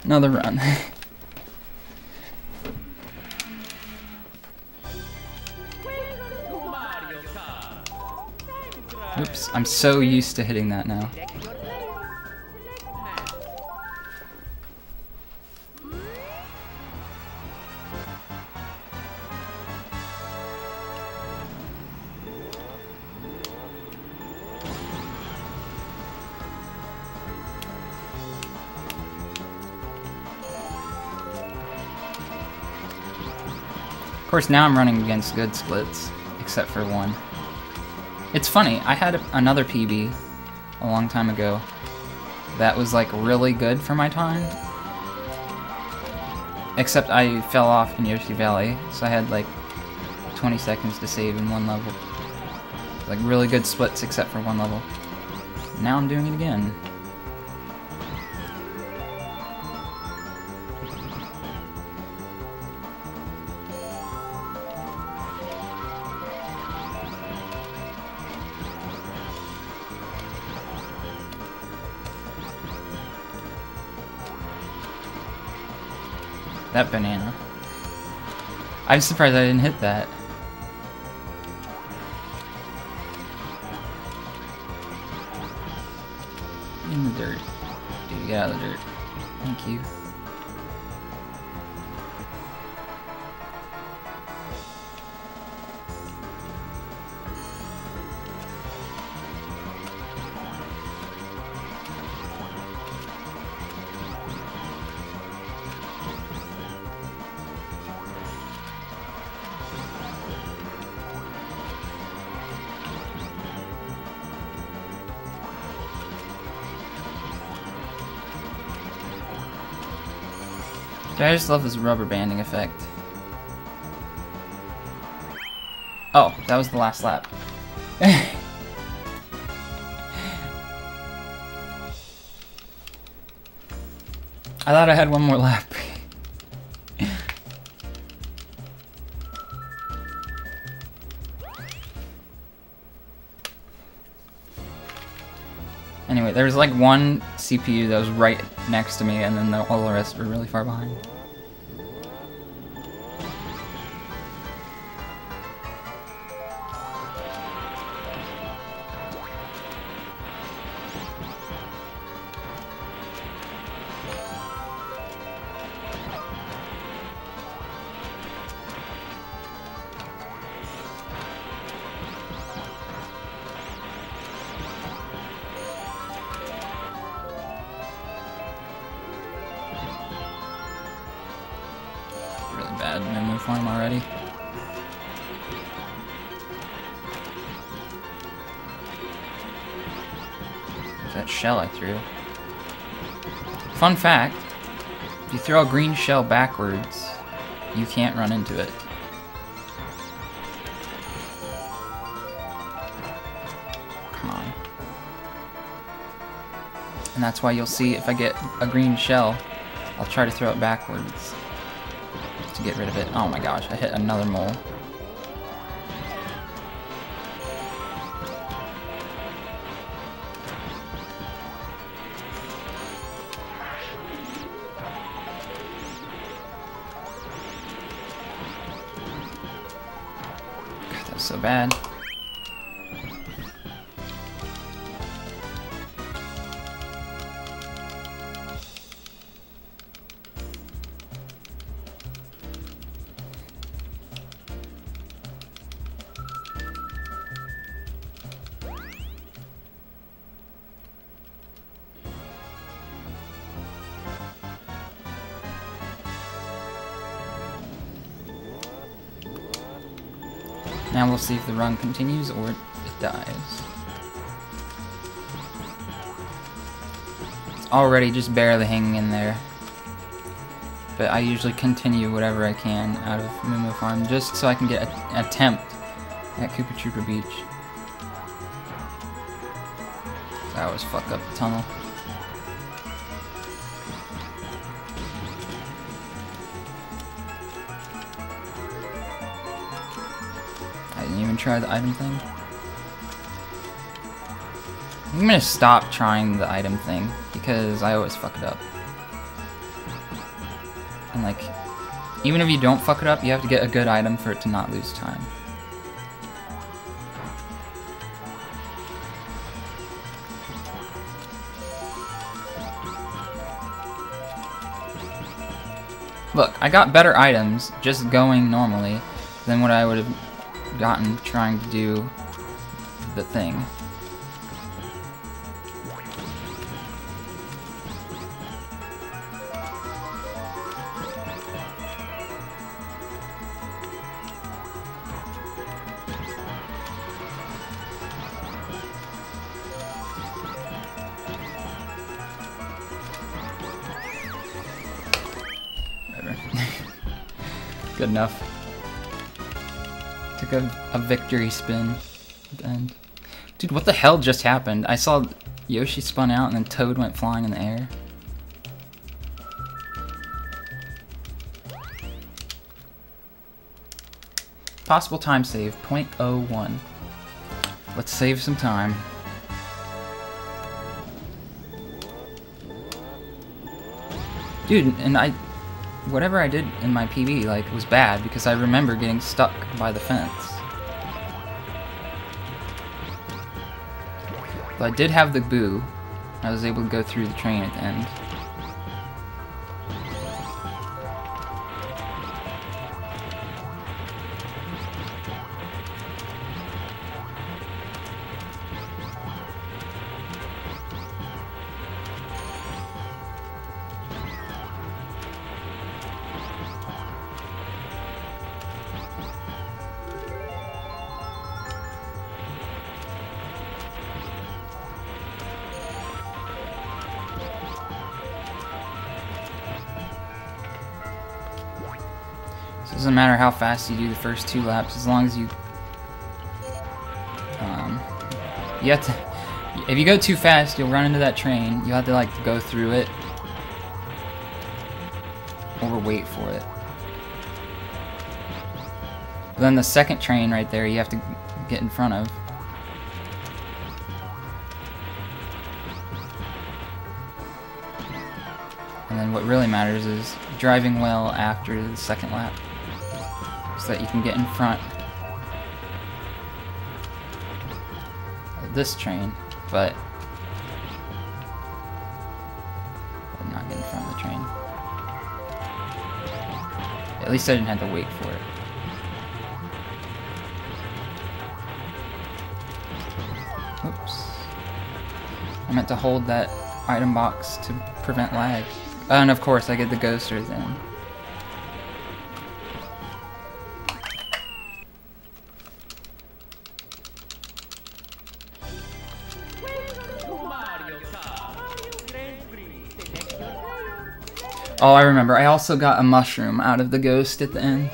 Another run. Oops, I'm so used to hitting that now. Of course, now I'm running against good splits, except for one. It's funny, I had another PB a long time ago that was like really good for my time, except I fell off in Yoshi Valley, so I had like 20 seconds to save in one level. Like really good splits except for one level. Now I'm doing it again. That banana. I'm surprised I didn't hit that. In the dirt. Dude, get out of the dirt. Thank you. I just love this rubber banding effect. Oh, that was the last lap. I thought I had one more lap. Anyway, there was like one CPU that was right next to me, and then all the rest were really far behind. Bad memory form already. There's that shell I threw. Fun fact, if you throw a green shell backwards, you can't run into it. Come on. And that's why you'll see if I get a green shell, I'll try to throw it backwards to get rid of it. Oh my gosh, I hit another mole. God, that was so bad. Now we'll see if the run continues or it dies. It's already just barely hanging in there. But I usually continue whatever I can out of Moo Farm just so I can get an attempt at Koopa Troopa Beach. So I always fuck up the tunnel. I didn't even try the item thing. I'm gonna stop trying the item thing because I always fuck it up. And like, even if you don't fuck it up, you have to get a good item for it to not lose time. Look, I got better items just going normally than what I would have gotten trying to do the thing. Good enough. Took a victory spin at the end. Dude, what the hell just happened? I saw Yoshi spun out and then Toad went flying in the air. Possible time save, 0.01. Let's save some time. Dude, and whatever I did in my PB, like, was bad because I remember getting stuck by the fence. But I did have the boo. I was able to go through the train at the end. Doesn't matter how fast you do the first 2 laps, as long as you have to. If you go too fast, you'll run into that train. You have to like go through it or wait for it. But then the second train right there, you have to get in front of. And then what really matters is driving well after the second lap, so that you can get in front of this train, but not get in front of the train. At least I didn't have to wait for it. Oops. I meant to hold that item box to prevent lag. And of course I get the BOWSER'S in. Oh, I remember. I also got a mushroom out of the ghost at the end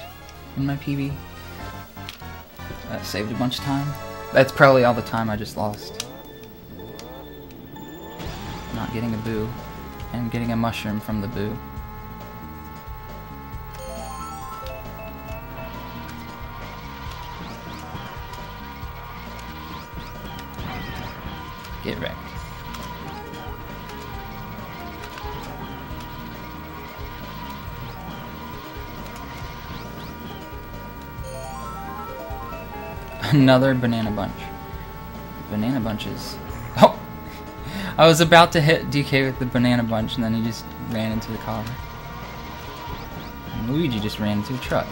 in my PB. That saved a bunch of time. That's probably all the time I just lost. Not getting a boo. And getting a mushroom from the boo. Get wrecked. Another banana bunch. Banana bunches. Oh! I was about to hit DK with the banana bunch and then he just ran into the car. And Luigi just ran into a truck.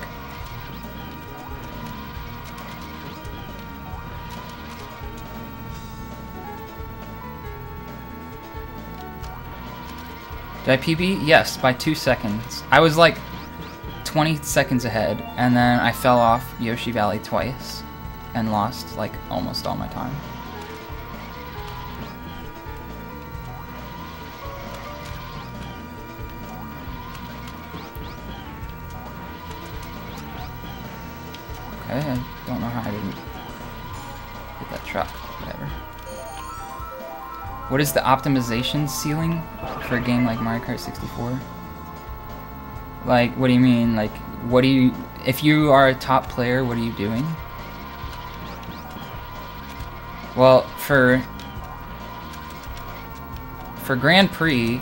Did I PB? Yes, by 2 seconds. I was like 20 seconds ahead and then I fell off Yoshi Valley twice and lost like almost all my time. Okay, I don't know how I didn't hit that truck, whatever. What is the optimization ceiling for a game like Mario Kart 64? Like, what do you mean? Like, what do you... If you are a top player, what are you doing? Well, for Grand Prix,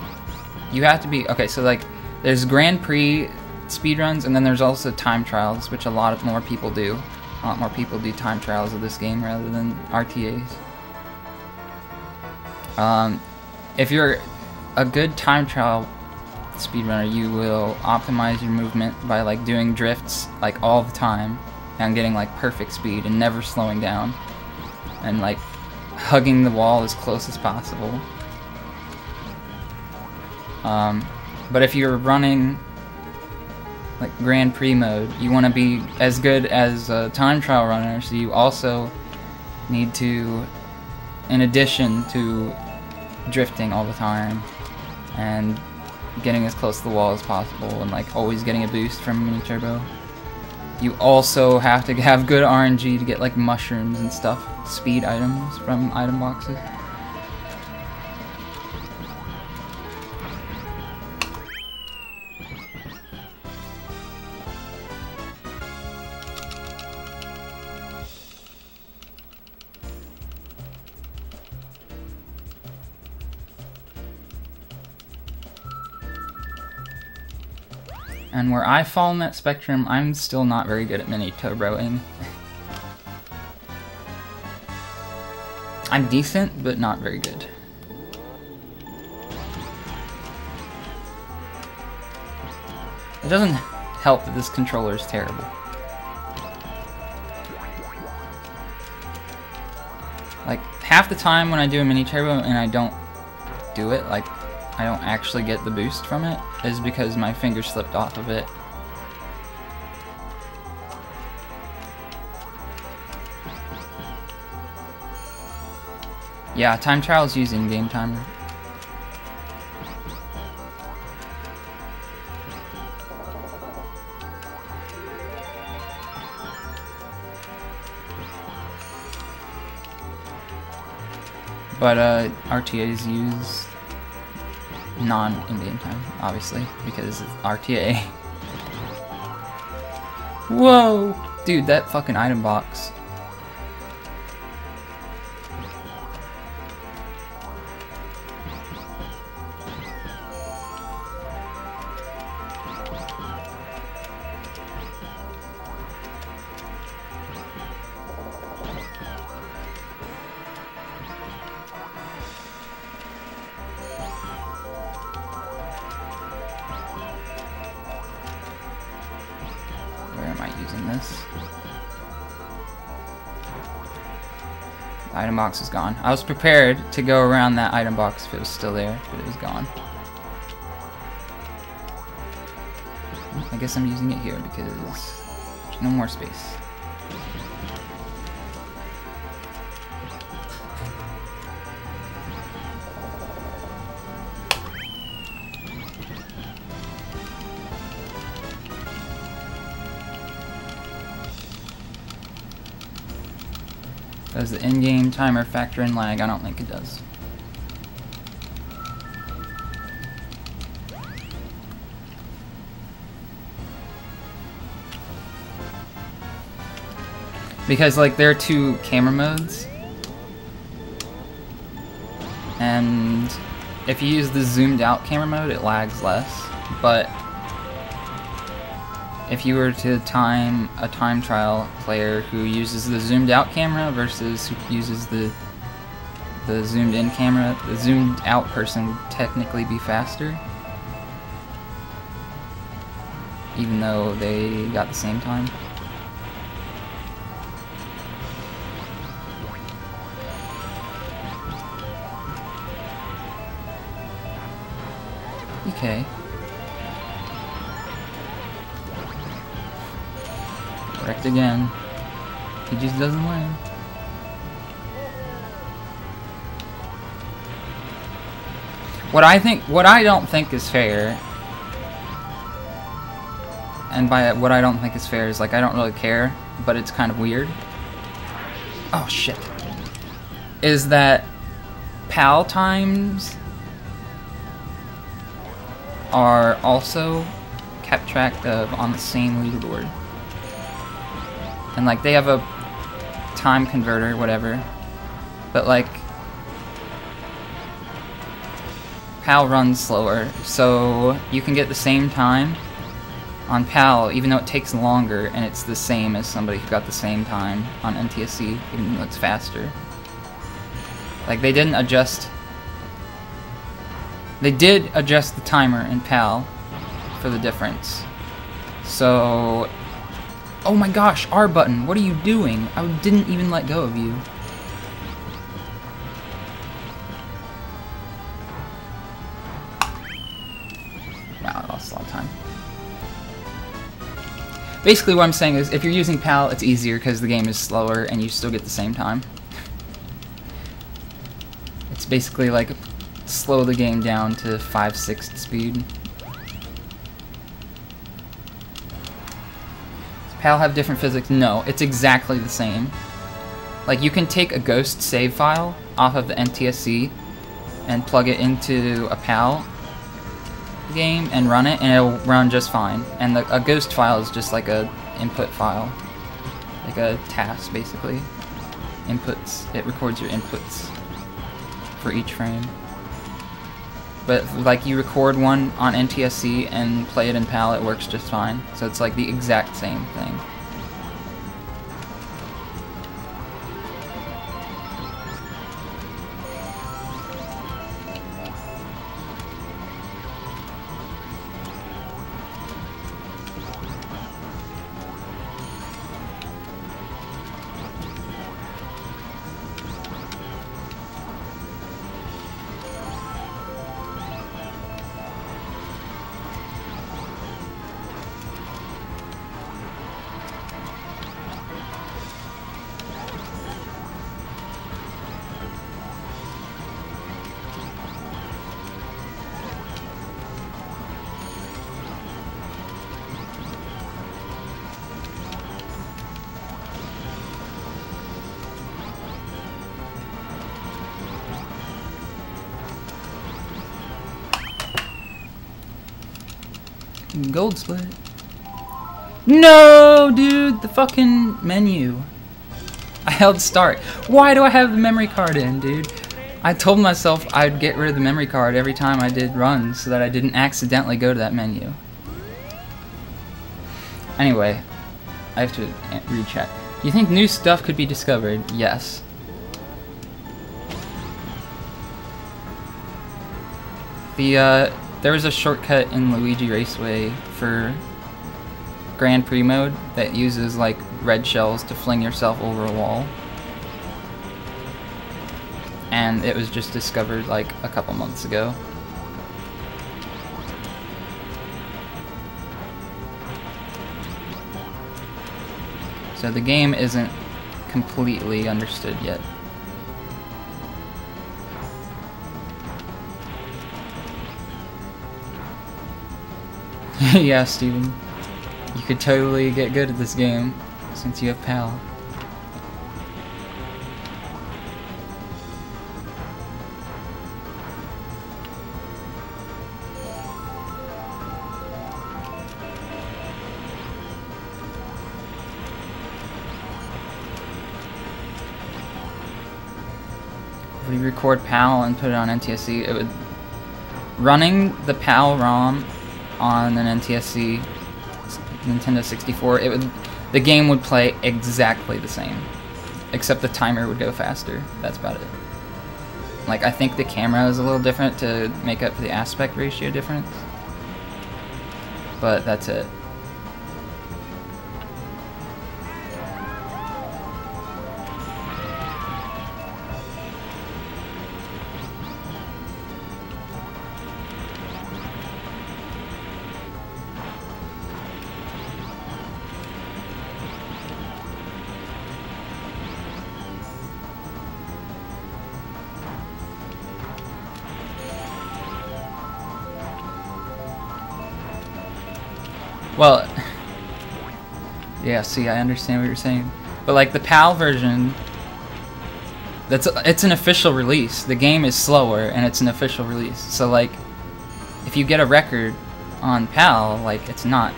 you have to be... Okay, so like, there's Grand Prix speedruns, and then there's also time trials, which a lot more people do. A lot more people do time trials of this game rather than RTAs. If you're a good time trial speedrunner, you will optimize your movement by like doing drifts like all the time and getting like perfect speed and never slowing down and like hugging the wall as close as possible. But if you're running like Grand Prix mode, you want to be as good as a time trial runner, so you also need to, in addition to drifting all the time and getting as close to the wall as possible and like always getting a boost from mini turbo, you also have to have good RNG to get like mushrooms and stuff, speed items from item boxes. And where I fall in that spectrum, I'm still not very good at mini turboing. I'm decent, but not very good. It doesn't help that this controller is terrible. Like, half the time when I do a mini turbo and I don't do it, like, I don't actually get the boost from it, is because my finger slipped off of it. Yeah, time trials use in-game timer. But RTAs use non-in-game time, obviously, because it's RTA. Whoa! Dude, that fucking item box. Item box is gone. I was prepared to go around that item box if it was still there, but it was gone. I guess I'm using it here because there's no more space. Does the in-game timer factor in lag? I don't think it does. Because like there are two camera modes, and if you use the zoomed out camera mode it lags less, but if you were to time a time trial player who uses the zoomed out camera versus who uses the zoomed in camera, the zoomed out person would technically be faster, even though they got the same time. Okay. Wrecked again. He just doesn't win. What I don't think is fair, and by what I don't think is fair is like I don't really care, but it's kind of weird. Oh shit. Is that PAL times are also kept track of on the same leaderboard. And like they have a time converter, whatever, but like PAL runs slower, so you can get the same time on PAL, even though it takes longer, and it's the same as somebody who got the same time on NTSC, even though it's faster. Like, they didn't adjust... They did adjust the timer in PAL for the difference. So... Oh my gosh, R button, what are you doing? I didn't even let go of you. Wow, I lost a lot of time. Basically what I'm saying is, if you're using PAL, it's easier because the game is slower and you still get the same time. It's basically like slow the game down to 5/6 speed. Does PAL have different physics? No, it's exactly the same. Like, you can take a ghost save file off of the NTSC and plug it into a PAL game and run it, and it'll run just fine. And a ghost file is just like a input file, like a task basically. Inputs, it records your inputs for each frame. But like, you record one on NTSC and play it in PAL, it works just fine. So it's like the exact same thing. Gold split. No, dude, the fucking menu. I held start. Why do I have the memory card in, dude? I told myself I'd get rid of the memory card every time I did runs so that I didn't accidentally go to that menu. Anyway, I have to recheck. Do you think new stuff could be discovered? Yes. There was a shortcut in Luigi Raceway for Grand Prix mode that uses like red shells to fling yourself over a wall. And it was just discovered like a couple months ago. So the game isn't completely understood yet. Yeah, Steven. You could totally get good at this game since you have PAL. If we record PAL and put it on NTSC, it would... Running the PAL ROM on an NTSC Nintendo 64, the game would play exactly the same, except the timer would go faster. That's about it. Like, I think the camera is a little different to make up for the aspect ratio difference, but that's it. Well, yeah, see, I understand what you're saying. But like the PAL version, it's an official release. The game is slower and it's an official release. So like, if you get a record on PAL, like, it's not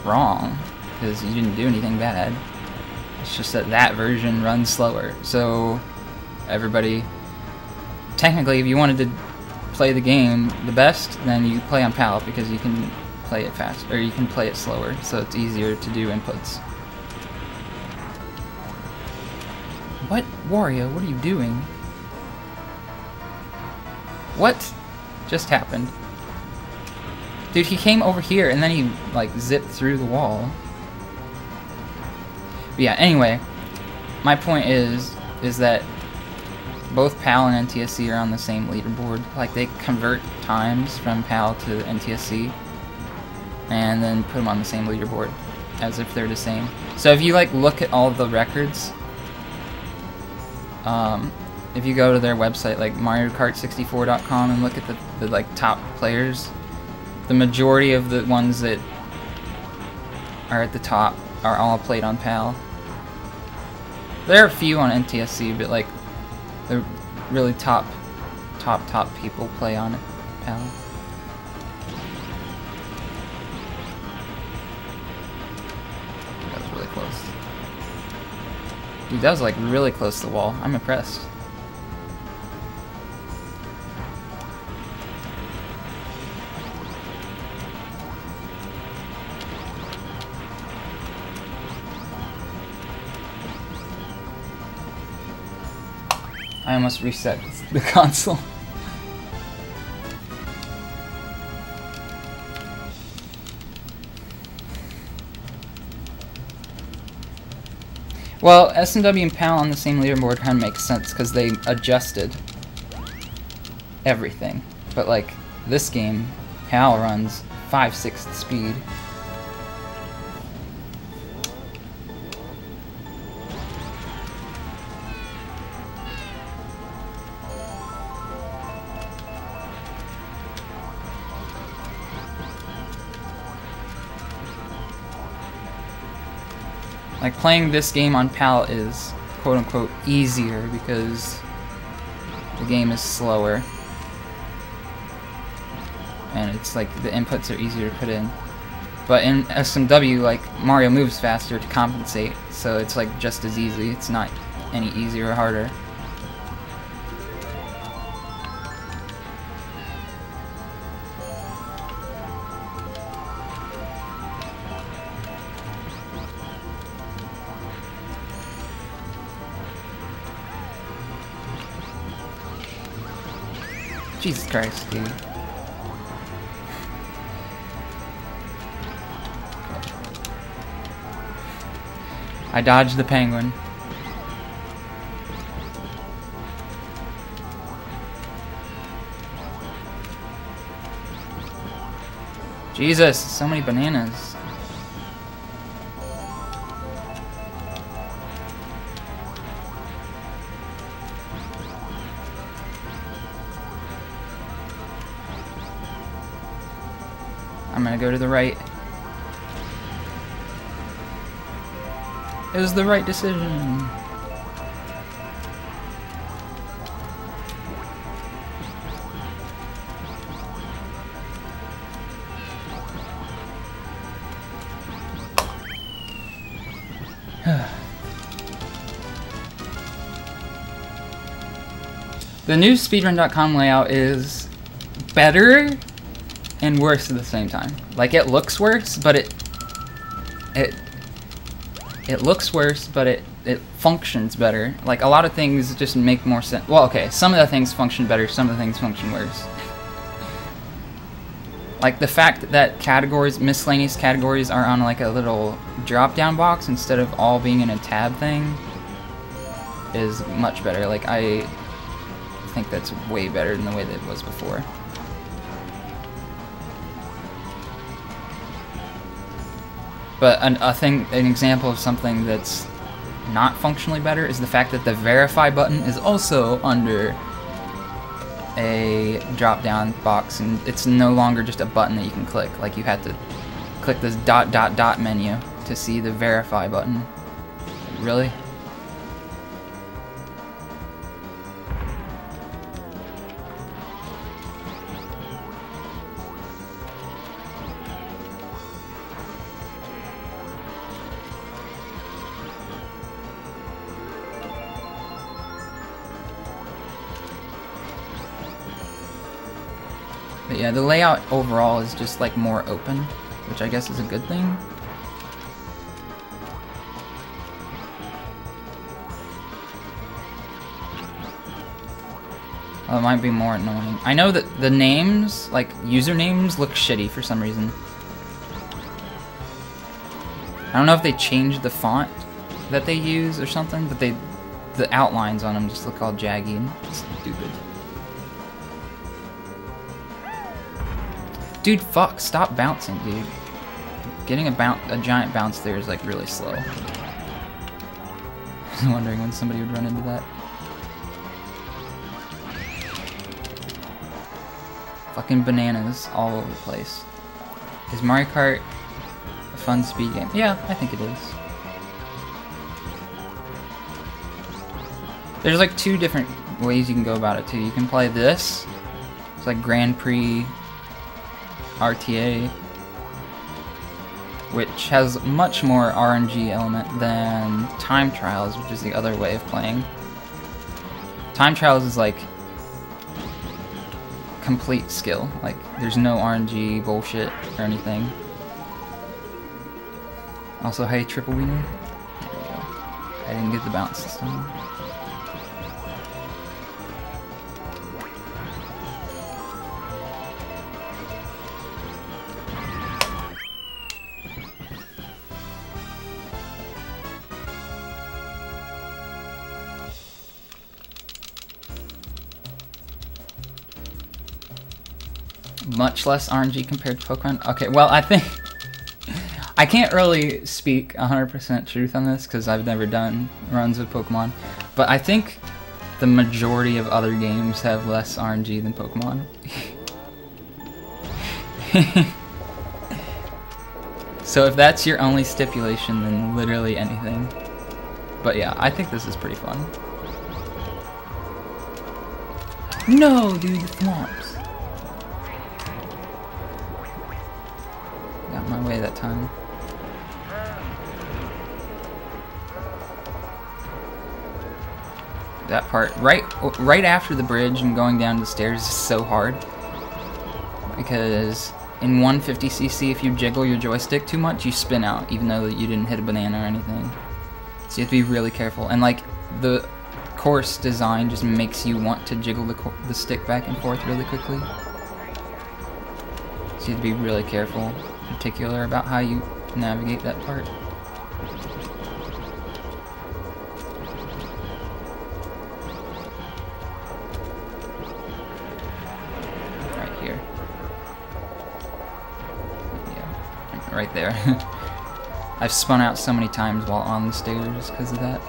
wrong because you didn't do anything bad. It's just that that version runs slower. So everybody, technically, if you wanted to play the game the best, then you play on PAL because you can play it fast, or you can play it slower, so it's easier to do inputs. What? Wario, what are you doing? What just happened? Dude, he came over here and then he like zipped through the wall. But yeah, anyway, my point is that both PAL and NTSC are on the same leaderboard. Like, they convert times from PAL to NTSC and then put them on the same leaderboard as if they're the same. So if you like look at all the records, if you go to their website, like MarioKart64.com, and look at the like top players, the majority of the ones that are at the top are all played on PAL. There are a few on NTSC, but like the really top people play on PAL. That was really close. Dude, that was like really close to the wall. I'm impressed. I almost reset the console. Well, SMW and PAL on the same leaderboard kind of makes sense because they adjusted everything. But like this game, PAL runs 5/6 speed. Like, playing this game on PAL is quote-unquote easier because the game is slower. And it's like the inputs are easier to put in. But in SMW, like, Mario moves faster to compensate, so it's like just as easy. It's not any easier or harder. Jesus Christ, dude. I dodged the penguin. Jesus, so many bananas. I'm gonna go to the right. It was the right decision. The new speedrun.com layout is better and worse at the same time. Like, it looks worse, but it looks worse, but it functions better. Like, a lot of things just make more sense. Well, okay, some of the things function better, some of the things function worse. Like, the fact that categories, miscellaneous categories, are on like a little drop-down box instead of all being in a tab thing is much better. Like, I think that's way better than the way that it was before. But an example of something that's not functionally better is the fact that the verify button is also under a drop-down box, and it's no longer just a button that you can click. Like, you had to click this ... menu to see the verify button. Really? But yeah, the layout overall is just like more open. which I guess is a good thing. Oh, it might be more annoying. I know that the names, like usernames, look shitty for some reason. I don't know if they changed the font that they use or something, but the outlines on them just look all jaggy and stupid. Dude, fuck, stop bouncing, dude. Getting a giant bounce there is like really slow. I was wondering when somebody would run into that. Fucking bananas all over the place. Is Mario Kart a fun speed game? Yeah, I think it is. There's like two different ways you can go about it too. You can play this. It's like Grand Prix RTA, which has much more RNG element than Time Trials, which is the other way of playing. Time Trials is like complete skill. Like, there's no RNG bullshit or anything. Also, hey, Triple Wiener. There we go. I didn't get the bounce this time. Much less RNG compared to Pokemon. Okay, well, I think I can't really speak 100% truth on this because I've never done runs with Pokemon, but I think the majority of other games have less RNG than Pokemon. So if that's your only stipulation, then literally anything. But yeah, I think this is pretty fun. No, dude, the thwomps. Got my way that time. That part, right after the bridge and going down the stairs is so hard. Because in 150cc, if you jiggle your joystick too much, you spin out, even though you didn't hit a banana or anything. So you have to be really careful. And like, the course design just makes you want to jiggle the stick back and forth really quickly. So you have to be really careful, particular about how you navigate that part. Right here. Yeah, right there. I've spun out so many times while on the stairs because of that.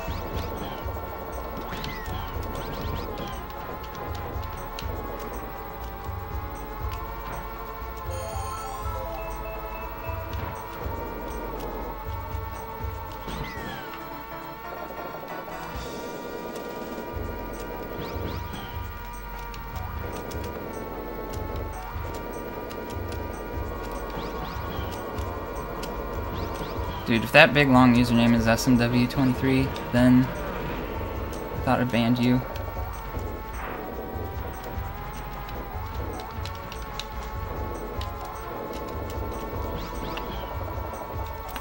Dude, if that big long username is SMW23, then I thought I banned you.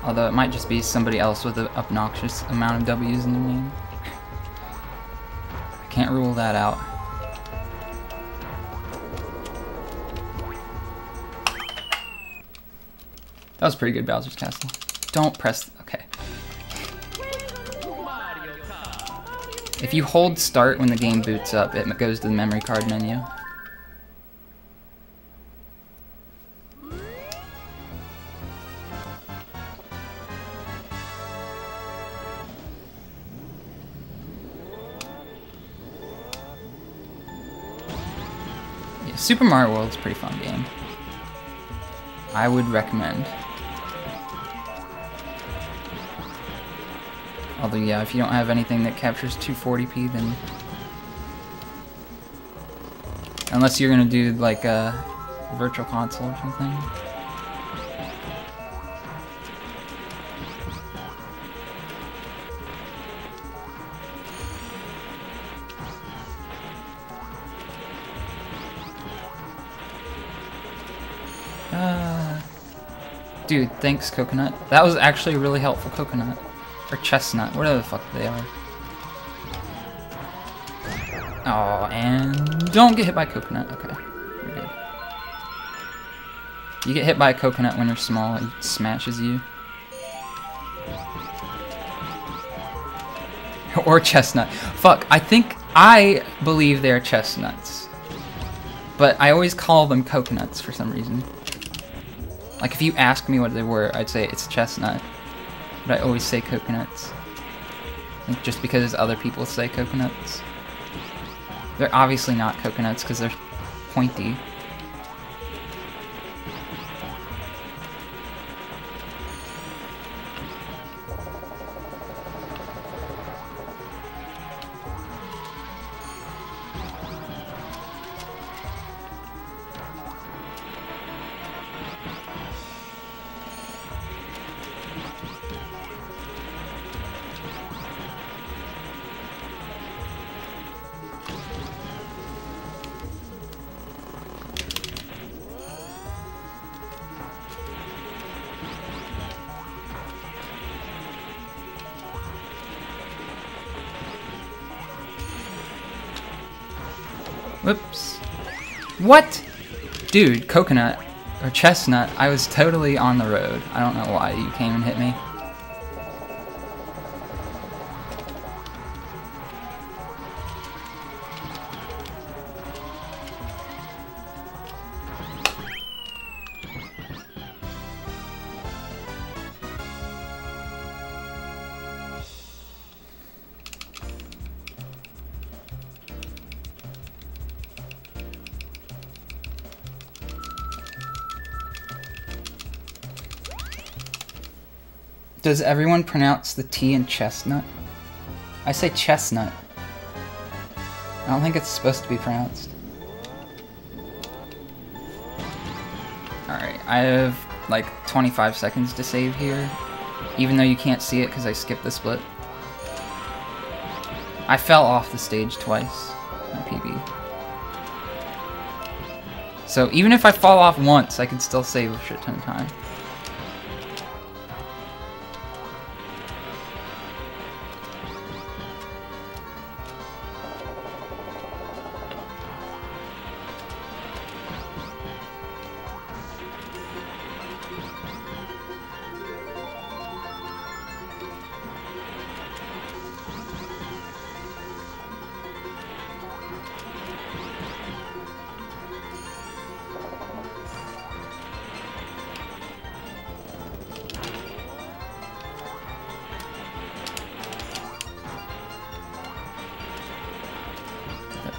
Although it might just be somebody else with an obnoxious amount of W's in their name. I can't rule that out. That was pretty good, Bowser's Castle. Don't press... okay. If you hold start when the game boots up, it goes to the memory card menu. Yeah, Super Mario World's a pretty fun game. I would recommend. Although, yeah, if you don't have anything that captures 240p, then... unless you're gonna do, like, a virtual console or something. Dude, thanks, coconut. That was actually a really helpful coconut. Or chestnut, whatever the fuck they are. Oh, and don't get hit by coconut. Okay, we're good. You get hit by a coconut when you're small, it smashes you. Or chestnut. Fuck, I believe they're chestnuts. But I always call them coconuts for some reason. Like, if you ask me what they were, I'd say it's chestnut. But I always say coconuts. I think just because other people say coconuts. They're obviously not coconuts because they're pointy. Whoops. What? Dude, coconut, or chestnut, I was totally on the road. I don't know why you came and hit me. Does everyone pronounce the T in chestnut? I say chestnut. I don't think it's supposed to be pronounced. Alright, I have like 25 seconds to save here, even though you can't see it because I skipped the split. I fell off the stage twice on PB. So even if I fall off once, I could still save a shit ton of time.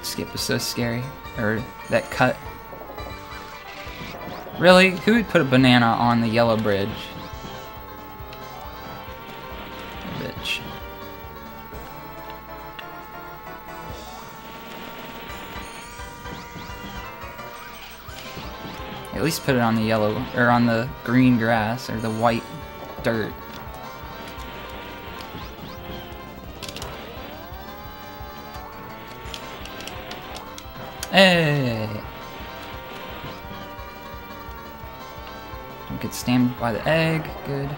Skip was so scary. Or that cut. Really? Who would put a banana on the yellow bridge? Bitch. At least put it on the yellow, or on the green grass, or the white dirt. Hey! Don't get stamped by the egg. Good.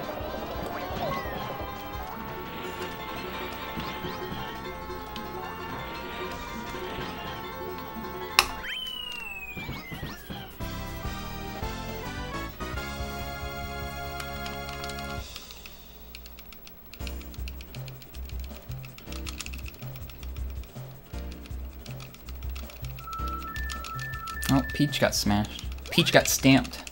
Oh, Peach got smashed. Peach got stamped.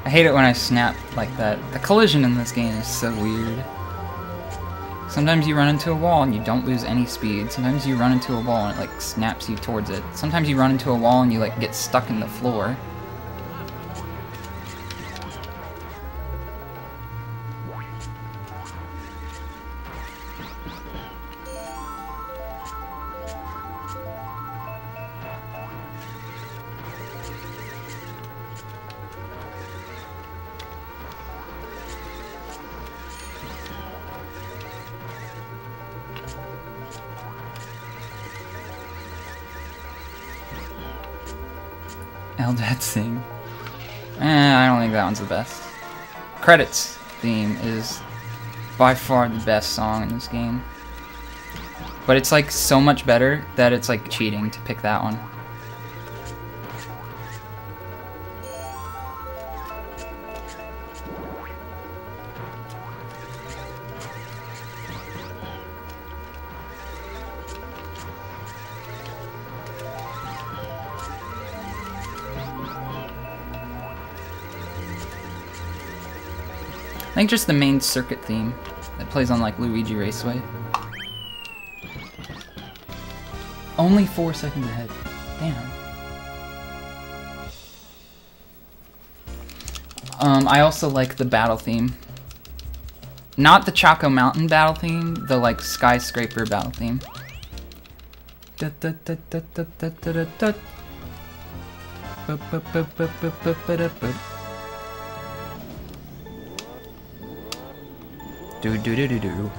I hate it when I snap like that. The collision in this game is so weird. Sometimes you run into a wall and you don't lose any speed. Sometimes you run into a wall and it like snaps you towards it. Sometimes you run into a wall and you like get stuck in the floor. Eldad Sing. I don't think that one's the best. Credits theme is by far the best song in this game. But it's like so much better that it's like cheating to pick that one. I think just the main circuit theme that plays on like Luigi Raceway. Only 4 seconds ahead. Damn. I also like the battle theme. Not the Choco Mountain battle theme, the like skyscraper battle theme. Do do do do do.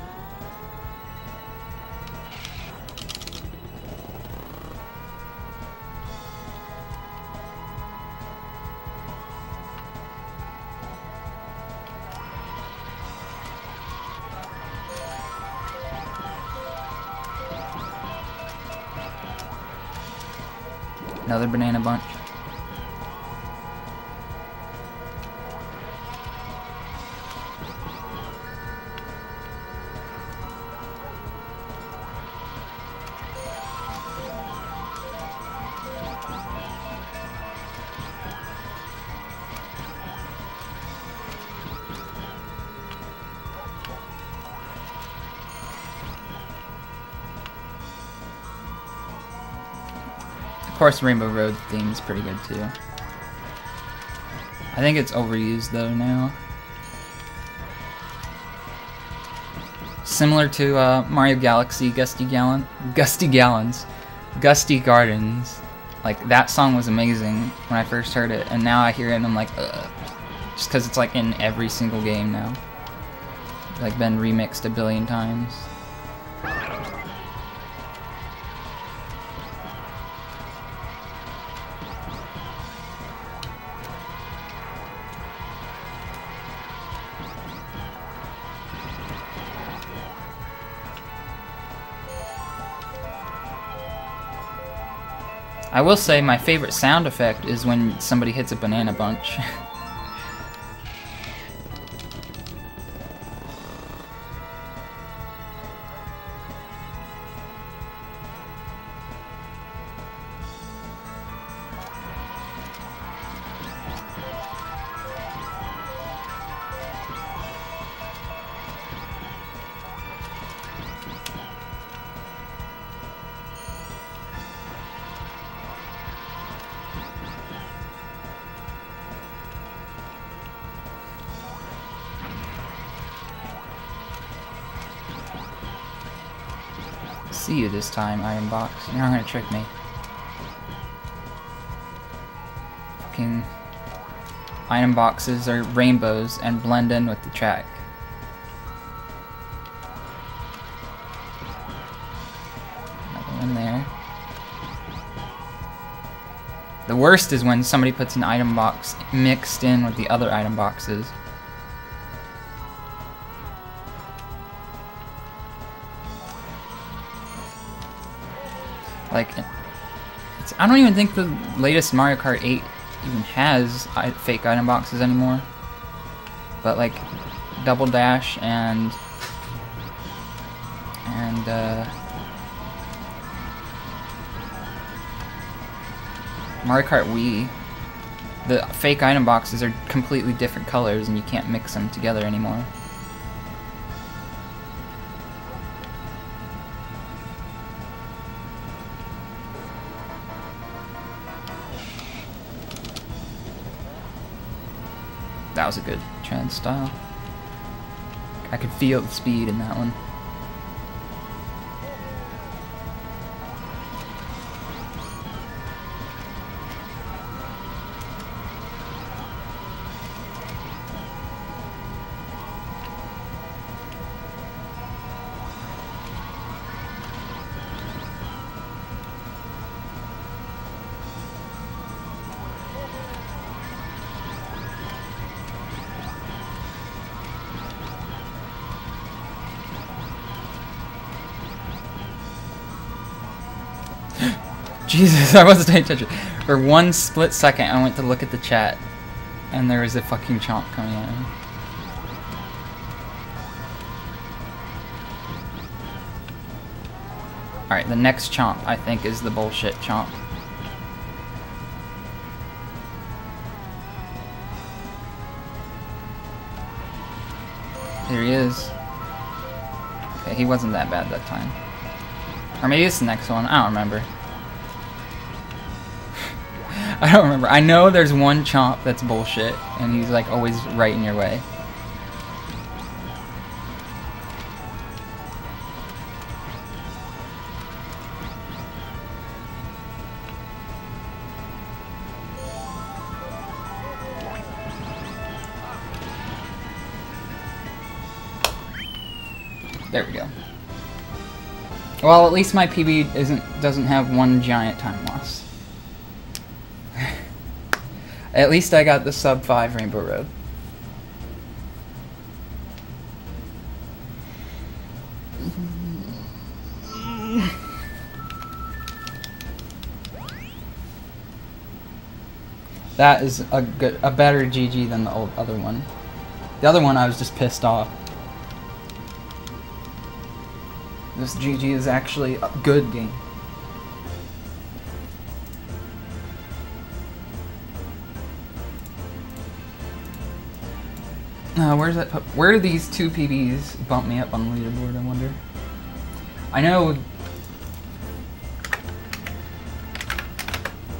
Another banana bunch. Of course, Rainbow Road theme is pretty good too. I think it's overused though now. Similar to Mario Galaxy Gusty Gardens. Like, that song was amazing when I first heard it, and now I hear it and I'm like, ugh. Just because it's like in every single game now. Like, been remixed a billion times. I will say my favorite sound effect is when somebody hits a banana bunch. See you this time, Iron Box. You're not gonna trick me. Fucking item boxes are rainbows and blend in with the track. Another one there. The worst is when somebody puts an item box mixed in with the other item boxes. Like, I don't even think the latest Mario Kart 8 even has fake item boxes anymore. But like, Double Dash and Mario Kart Wii, the fake item boxes are completely different colors and you can't mix them together anymore. That was a good tread style. I could feel the speed in that one. Jesus, I wasn't paying attention. For one split second, I went to look at the chat, and there was a fucking chomp coming at me. Alright, the next chomp, I think, is the bullshit chomp. Here he is. Okay, he wasn't that bad that time. Or maybe it's the next one, I don't remember. I don't remember. I know there's one chomp that's bullshit, and he's like always right in your way. There we go. Well, at least my PB doesn't have one giant time loss. At least I got the sub 5 Rainbow Road. That is a better GG than the other one. The other one I was just pissed off. This GG is actually a good game. Where's that? Where do these two PBs bump me up on the leaderboard, I wonder? I know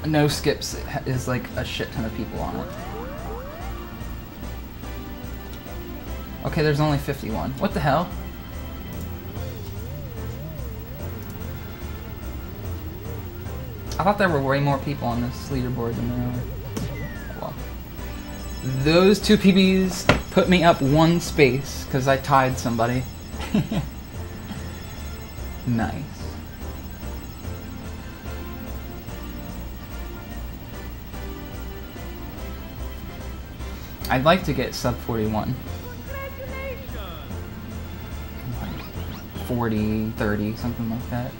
no skips is like a shit ton of people on it. Okay, there's only 51. What the hell? I thought there were way more people on this leaderboard than there are. Well, those two PBs put me up one space because I tied somebody. Nice. I'd like to get sub 41. 40, 30, something like that.